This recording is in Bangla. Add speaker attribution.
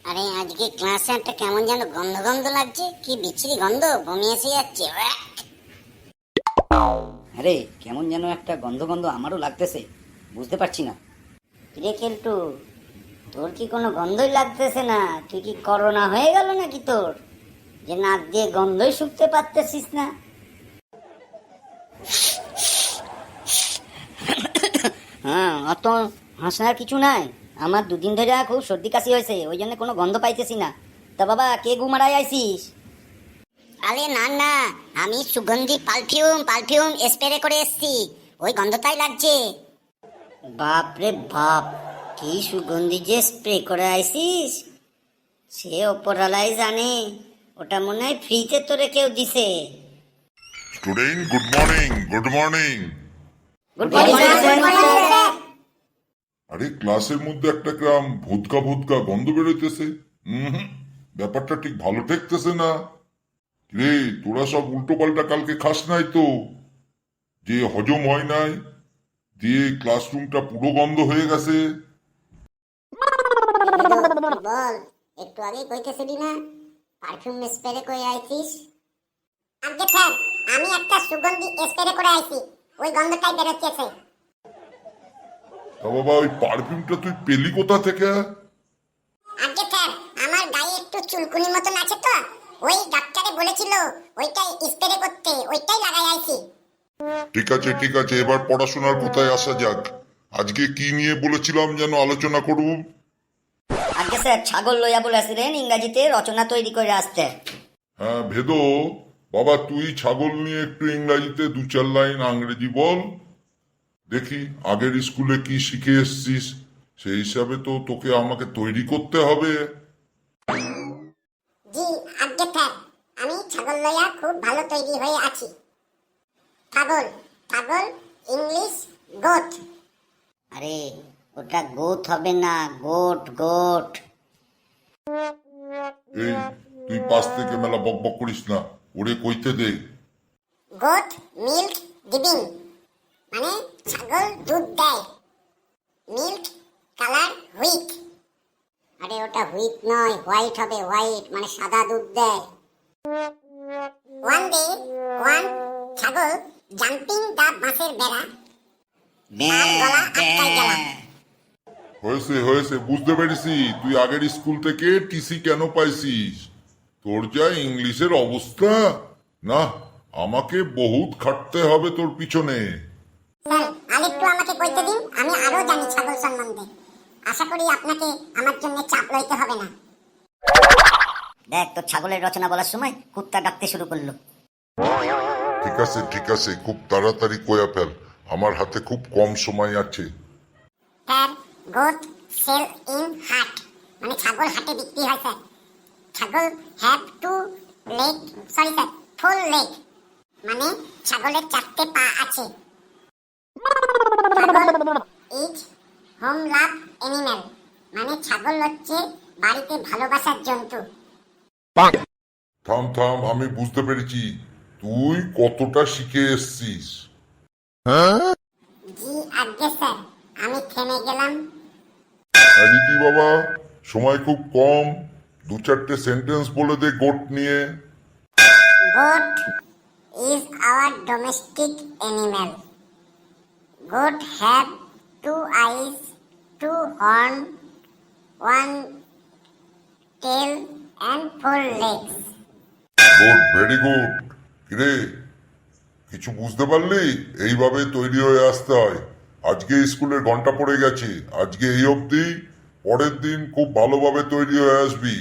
Speaker 1: আরে আজকে ক্লাসে একটা কেমন যেন গন্ধ গন্ধ লাগছে, কি বিচ্ছিরি গন্ধ, বমি এসে যাচ্ছে।
Speaker 2: আরে কেমন যেন একটা গন্ধ গন্ধ আমারও লাগতেছে, বুঝতে পারছি না।
Speaker 1: রে কেলটু, তোর কি কোনো গন্ধই লাগতেছে না? তুই কি করোনা হয়ে গেল নাকি তোর, যে নাক দিয়ে গন্ধই শুকতে পারতেছিস না?
Speaker 2: হ্যাঁ, অত হাসার কিছু নাই। আমার দুদিন ধরে খুব সর্দি কাশি হয়েছে, ওই জন্য কোনো গন্ধ পাইতেছি না। তা বাবা, কে ঘুমারাই আইসিস?
Speaker 1: আরে না না, আমি সুগন্ধি পারফিউম স্প্রে করে এসেছি, ওই গন্ধটাই লাগছে।
Speaker 2: বাপ রে বাপ, কি সুগন্ধি যে স্প্রে করে আইসিস, সে ওপরওয়ালাই জানে। ওটা মনে হয় ফ্রিতে তোরে কেউ দিছে।
Speaker 3: Student, good morning, good morning.
Speaker 2: Good morning.
Speaker 3: আরে ক্লাসের মধ্যে একটা গ্রাম ভোদকা ভোদকা গন্ধ বেরোইতেছে। ব্যাপারটা ঠিক ভালো ঠেকতেছে না রে। তোরা সব উল্টো পাল্টা কালকে খাস নাই তো, যে হজম হয় নাই, দিয়ে ক্লাসরুমটা পুরো গন্ধ হয়ে গেছে।
Speaker 1: বল, একটু আগে কইতেছিলি না পারফিউম স্প্রে করে আইছিস? আজকে স্যার, আমি একটা সুগন্ধি স্প্রে করে আইছি, ওই গন্ধটাই বেরোচ্ছে।
Speaker 3: তা বাবা, ওই পারফিউমটা তুই পেলি কোথা থেকে?
Speaker 1: আজকে স্যার, আমার গায়ে একটু চুলকুনি মতন আছে তো, ওই ডাক্তারে বলেছিল ওইটাই স্প্রে করতে, ওইটাই লাগাই আইছি।
Speaker 3: ঠিক আছে ঠিক আছে, এবার পড়াশোনার কথায় আসা যাক। আজকে কি নিয়ে বলেছিলাম যেন আলোচনা করব?
Speaker 2: আজকে স্যার ছাগল লইয়া বলেছিলেন ইংরাজিতে রচনা তৈরি করে আসতে।
Speaker 3: হ্যাঁ ভেদো, বাবা তুই ছাগল নিয়ে একটু ইংরাজিতে 2-4 লাইন ইংরেজি বল দেখি। আগের স্কুলে কি শিখে এসছিস, সেই হিসাবে তো তোকে আমাকে তৈরি করতে হবে।
Speaker 1: জি আজকে স্যার, আমি ছাগল লইয়া খুব ভালো তৈরি হয়ে আছি। ছাগল, ছাগল ইংলিশ গোট।
Speaker 2: আরে ওটা গোট হবে না, গোট গোট।
Speaker 3: এই তুই পাশ থেকে মেলা বক বক করিস না, ওরে কইতে দে।
Speaker 1: গোট মিল্ক গিভিং, মানে ছাগল দুধ দেয়। Milk colour wheat. আরে ওটা হুইট নয়, হোয়াইট হবে, হোয়াইট মানে সাদা দুধ দেয়। ওয়ান ডে ওয়ান ছাগল জাম্পিং দা বাঁশের বেড়া, তার গলা আটকায় গেল।
Speaker 3: হয়েছে হয়েছে, বুঝতে পেরেছি তুই আগের স্কুল থেকে টিসি কেন পাইছিস। তোর যা ইংলিশের অবস্থা, না আমাকে বহুত খাটতে হবে তোর পিছনে।
Speaker 1: স্যার, আরেকটু আমাকে কইতে দিন, আমি আরো জানি ছাগল সম্বন্ধে। আশা করি আপনাকে আমার জন্য চাপ লইতে হবে না।
Speaker 2: দেখ, তোর ছাগলের রচনা বলার সময় কুত্তা ডাকতে শুরু করলো।
Speaker 3: ঠিক আছে, খুব তাড়াতাড়ি কয়া ফেল, আমার হাতে খুব কম সময় আছে।
Speaker 1: স্যার, গোট সেল ইন হাট, মানে ছাগল হাটে বিক্রি হয় স্যার। ছাগল have to leg, sorry sir, full leg, মানে ছাগলের 4টে পা আছে। ছাগল ইজ হোম লাভ অ্যানিম্যাল, মানে ছাগল হচ্ছে বাড়িতে ভালোবাসার জন্তু।
Speaker 3: থাম থাম, আমি বুঝতে পেরেছি তুই কতটা শিখে এসছিস।
Speaker 1: জি আজ্ঞে স্যার, আমি থেমে গেলাম।
Speaker 3: আরে কি বাবা, সময় খুব কম, 2-4টে সেন্টেন্স বলে দে গোট নিয়ে।
Speaker 1: Goat is our domestic animal. Goat have 2 eyes, 2 horn, 1 tail and 4 legs.
Speaker 3: Good, very good. কিরে, কিছু বুঝতে পারলি? এইভাবে তৈরি হয়ে আসতে হয়। আজকে স্কুলের ঘন্টা পড়ে গেছে, আজকে এই অবধি, পরের দিন খুব ভালোভাবে তৈরি হয়ে আসবি।